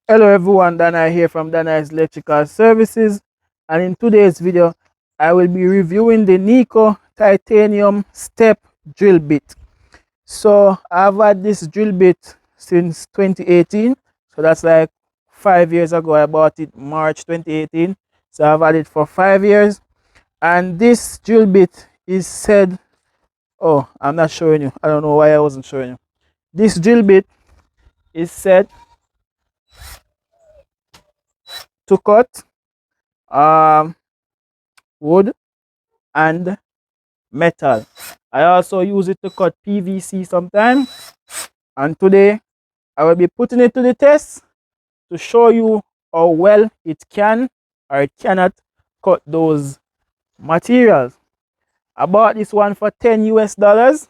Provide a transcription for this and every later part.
Hello everyone, Dana here from Dana's Electrical Services, and in today's video I will be reviewing the Neiko titanium step drill bit. So I've had this drill bit since 2018, so that's like 5 years ago. I bought it March 2018, so I've had it for 5 years. And this drill bit is said, oh, I'm not showing you, I don't know why I wasn't showing you. This drill bit is said to cut um wood and metal. I also use it to cut PVC sometimes, and today I will be putting it to the test to show you how well it can or it cannot cut those materials. I bought this one for 10 US dollars.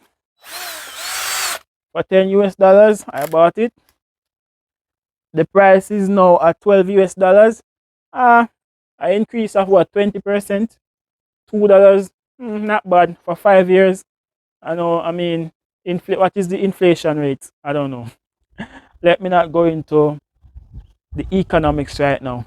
For 10 US dollars I bought it. The price is now at 12 US dollars. I increase of what, 20%, $2. Not bad for 5 years. I know, I mean, what is the inflation rate? I don't know. Let me not go into the economics right now.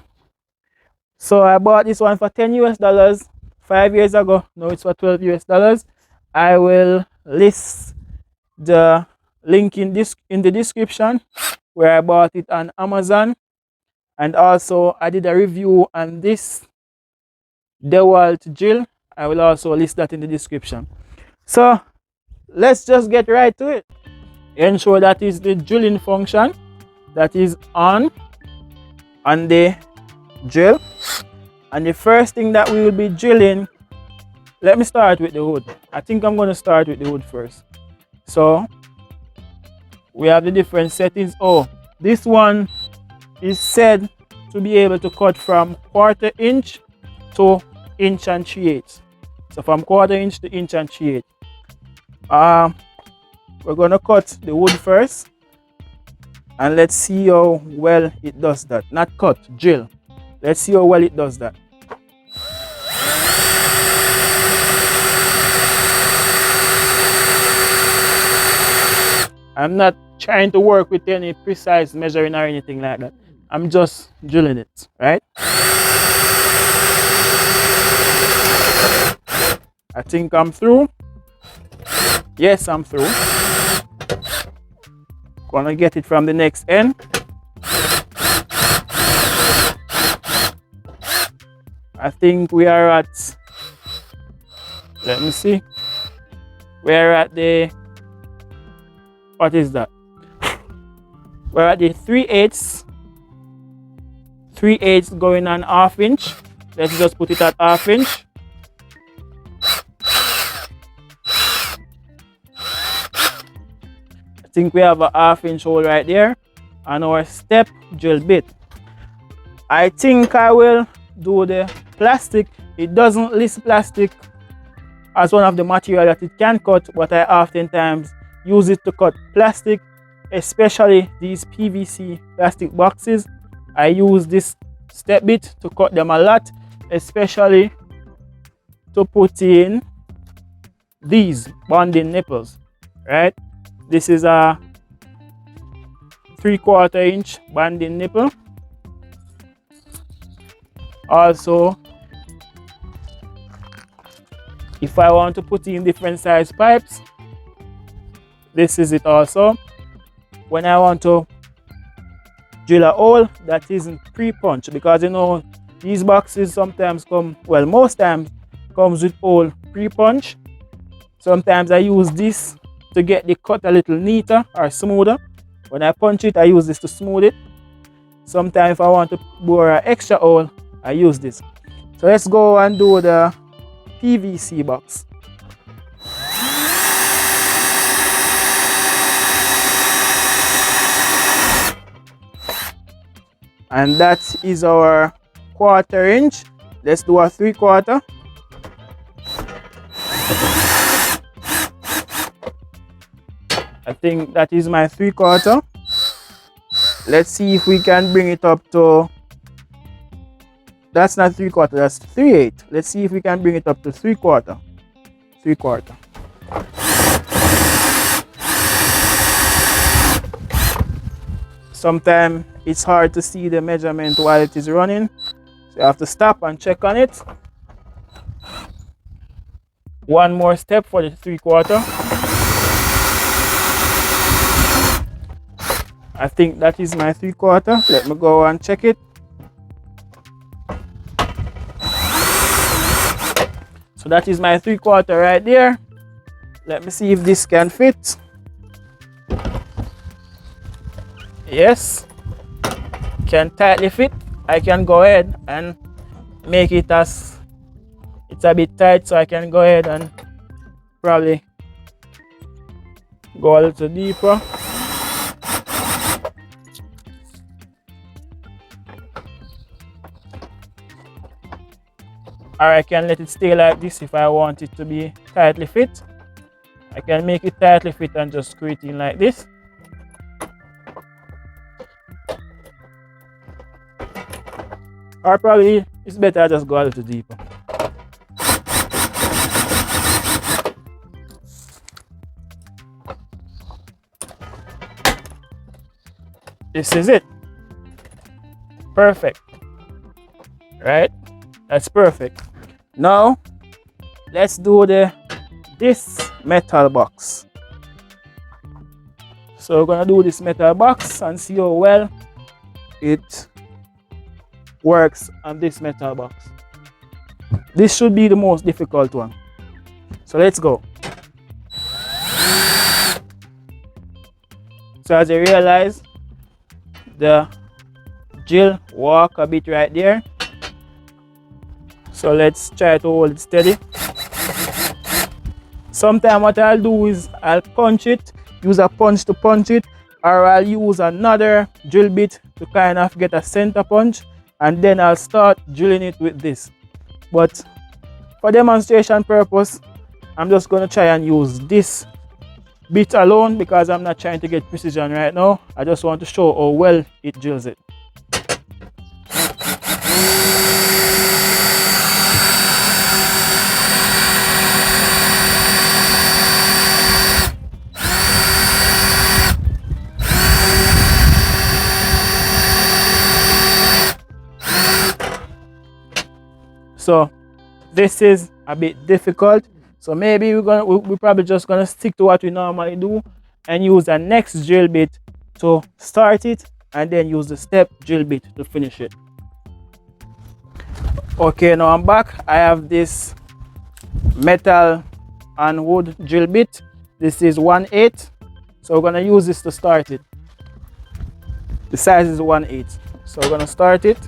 So I bought this one for 10 US dollars 5 years ago. Now it's for 12 US dollars. I will list the link in the description where I bought it on Amazon, and also I did a review on this DeWalt drill. I will also list that in the description. So let's just get right to it. Ensure that is the drilling function that is on the drill. And the first thing that we will be drilling, let me start with the wood. I think I'm going to start with the wood first. So we have the different settings. Oh, this one is said to be able to cut from 1/4 inch to 1 3/8 inch. So from 1/4 inch to 1 3/8 inch. We're gonna cut the wood first, and let's see how well it does that. Not cut, drill. Let's see how well it does that. I'm not trying to work with any precise measuring or anything like that. I'm just drilling it, right? I think I'm through. Yes, I'm through. Gonna get it from the next end. I think we are at, let me see. We're at the, what is that? We're at the 3/8 going on 1/2 inch. Let's just put it at 1/2 inch. I think we have a 1/2 inch hole right there on our step drill bit. I think I will do the plastic. It doesn't list plastic as one of the material that it can cut, but I oftentimes use it to cut plastic, especially these PVC plastic boxes. I use this step bit to cut them a lot, especially to put in these bonding nipples, right? This is a 3/4 inch bonding nipple. Also, if I want to put in different size pipes, this is it also. When I want to drill a hole that isn't pre-punched, because you know these boxes sometimes come, well, most times comes with hole pre-punch. Sometimes I use this to get the cut a little neater or smoother. When I punch it, I use this to smooth it. Sometimes if I want to bore an extra hole, I use this. So let's go and do the PVC box. And that is our 1/4 inch. Let's do a 3/4. I think that is my 3/4. Let's see if we can bring it up to, that's not 3/4, that's 3/8. Let's see if we can bring it up to 3/4. 3/4. Sometimes it's hard to see the measurement while it is running. So you have to stop and check on it. One more step for the 3/4. I think that is my 3/4. Let me go and check it. So that is my 3/4 right there. Let me see if this can fit. Yes, can tightly fit. I can go ahead and make it as it's a bit tight, so I can go ahead and probably go a little deeper. Or I can let it stay like this if I want it to be tightly fit. I can make it tightly fit and just screw it in like this. Or probably it's better I just go a little deeper. This is it. Perfect. Right? That's perfect. Now let's do this metal box. So we're gonna do this metal box and see how well it works on this metal box. This should be the most difficult one. So let's go. So as you realize, the drill walk a bit right there. So let's try to hold it steady. Sometimes what I'll do is I'll punch it, use a punch to punch it, or I'll use another drill bit to kind of get a center punch, and then I'll start drilling it with this. But for demonstration purpose, I'm just going to try and use this bit alone because I'm not trying to get precision right now. I just want to show how well it drills it. So this is a bit difficult, so maybe we're probably just gonna stick to what we normally do and use the next drill bit to start it and then use the step drill bit to finish it. Okay, now I'm back. I have this metal and wood drill bit. This is 1/8, so we're gonna use this to start it. The size is 1/8, so we're gonna start it.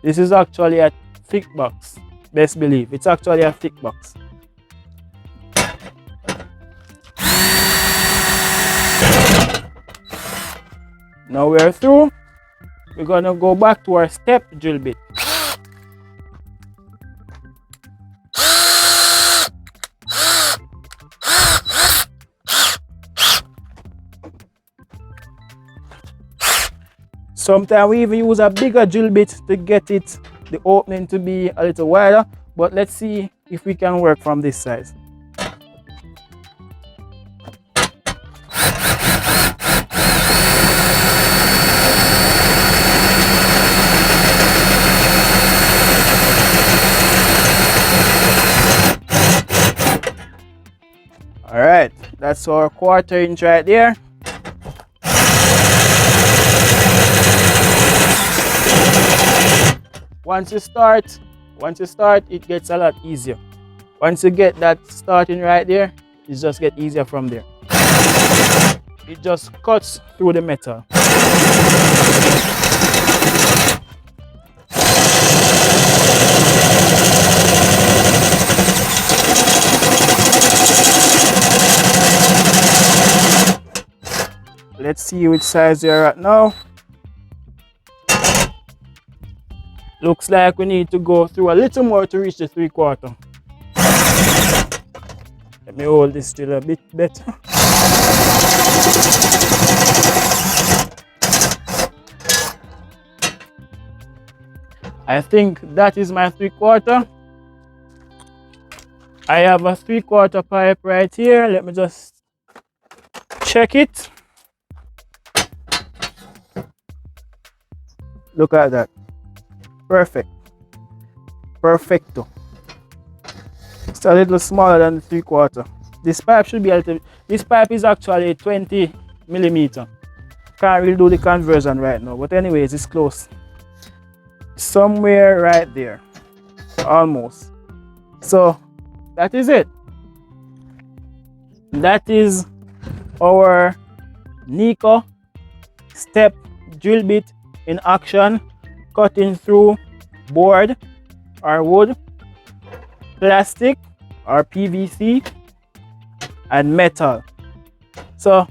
This is actually a thick box, best believe. It's actually a thick box. Now we're through. We're gonna go back to our step drill bit. Sometimes we even use a bigger drill bit to get the opening to be a little wider, but let's see if we can work from this size. All right, that's our 1/4 inch right there. Once you start, it gets a lot easier. Once you get that starting right there, it just gets easier from there. It just cuts through the metal. Let's see which size you're at now. Looks like we need to go through a little more to reach the 3/4. Let me hold this still a bit better. I think that is my 3/4. I have a 3/4 pipe right here. Let me just check it. Look at that. Perfect. Perfecto. It's a little smaller than the 3/4. This pipe should be a little. This pipe is actually 20 millimeter. Can't really do the conversion right now, but anyways, it's close. Somewhere right there, almost. So that is it. That is our Neiko step drill bit in action, cutting through board or wood, plastic or PVC, and metal. So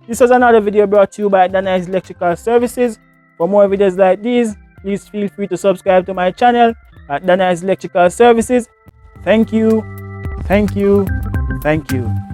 this was another video brought to you by Danai's Electrical Services. For more videos like these, please feel free to subscribe to my channel at Danai's Electrical Services. Thank you, thank you, thank you.